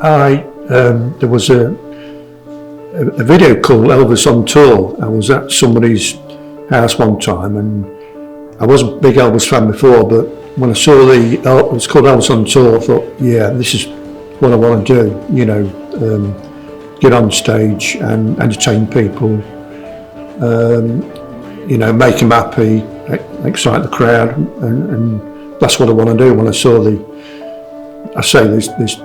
There was a video called Elvis on Tour. I was at somebody's house one time, and I wasn't a big Elvis fan before, but when I saw it was called Elvis on Tour, I thought, yeah, this is what I want to do, get on stage and entertain people, make them happy, excite the crowd, and that's what I want to do. When I saw this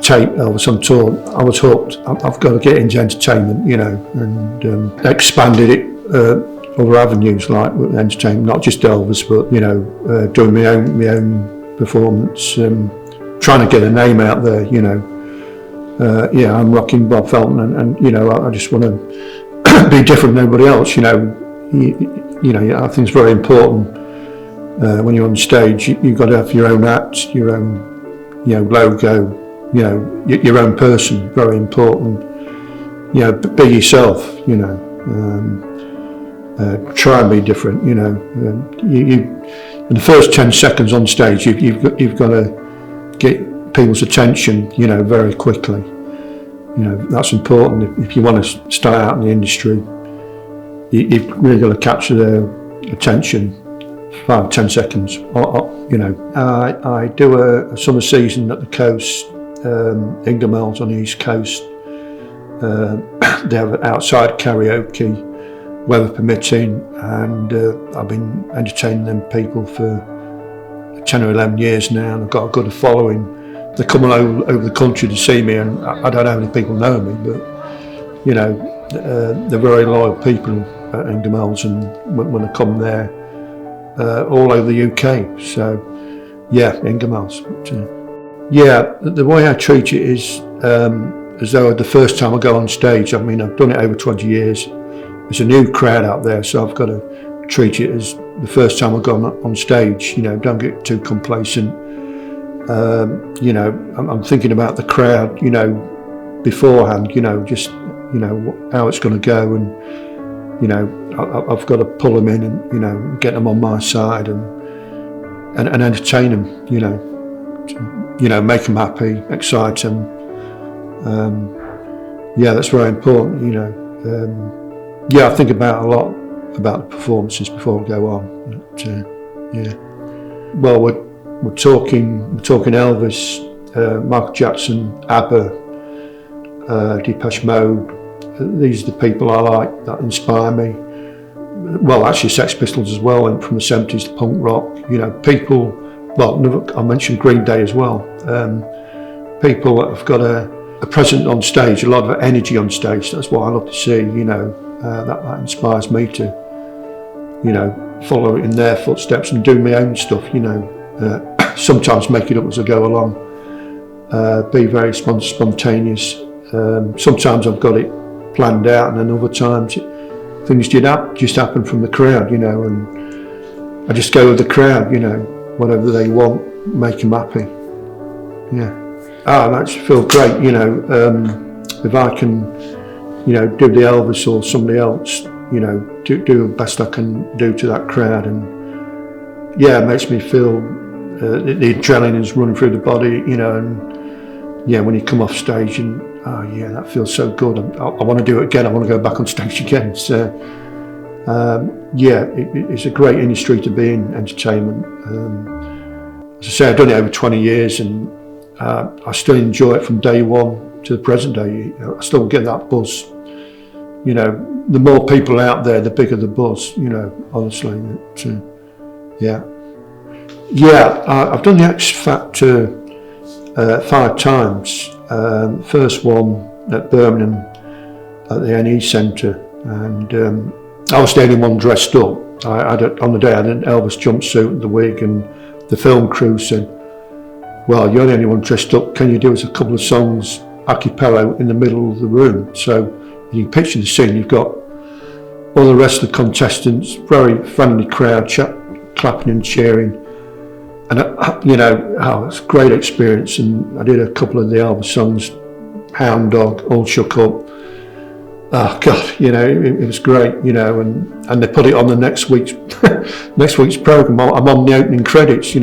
tape, Elvis on Tour, I was hooked. I've got to get into entertainment, and expanded it other avenues like entertainment, not just Elvis, but doing my own performance, trying to get a name out there. I'm Rockin Bob Felton, and I just want to be different than everybody else. I think it's very important when you're on stage. You've got to have your own act, your own logo, your own person. Very important. Be yourself. Try and be different. In the first 10 seconds on stage, you've got to get people's attention, very quickly. That's important. If you want to start out in the industry, you've really got to capture their attention. 5-10 seconds. I do a summer season at the coast, Inglemells on the east coast. They have outside karaoke, weather permitting, and I've been entertaining them people for 10 or 11 years now, and I've got a good following. They come all over the country to see me, and I don't know how many people know me, but they're very loyal people at Inglemells, and when I come there, all over the UK. So yeah, Inglemells. The way I treat it is as though the first time I go on stage. I mean, I've done it over 20 years. There's a new crowd out there, so I've got to treat it as the first time I go on stage. Don't get too complacent. I'm thinking about the crowd, beforehand, just, how it's going to go, and, I've got to pull them in and, get them on my side and entertain them, make them happy, excite them. That's very important, I think about a lot about the performances before I go on. But, well, we're talking Elvis, Michael Jackson, ABBA, Depeche Mode. These are the people I like that inspire me. Well, actually Sex Pistols as well, and from the 70s to punk rock. People. Well, I mentioned Green Day as well. People that have got a presence on stage, a lot of energy on stage. That's what I love to see. That inspires me to, follow in their footsteps and do my own stuff. Sometimes make it up as I go along. Be very spontaneous. Sometimes I've got it planned out, and then other times things just happen from the crowd, and I just go with the crowd, whatever they want, make them happy. That actually feel great, if I can, do the Elvis or somebody else, do the best I can do to that crowd, and it makes me feel the adrenaline is running through the body, and when you come off stage and that feels so good. I want to do it again. I want to go back on stage again. So it's a great industry to be in, entertainment. As I say, I've done it over 20 years, and I still enjoy it from day one to the present day. I still get that buzz. The more people out there, the bigger the buzz. Honestly. I've done the X Factor 5 times. First one at Birmingham at the NE Centre, and I was the only one dressed up. On the day I had an Elvis jumpsuit, the wig, and the film crew said, "Well, you're the only one dressed up. Can you do us a couple of songs a cappella in the middle of the room?" So you can picture the scene. You've got all the rest of the contestants, very friendly crowd, clapping and cheering. And it's a great experience, and I did a couple of the Elvis songs, Hound Dog, All Shook Up. Oh God, it was great, and they put it on the next week's programme. I'm on the opening credits,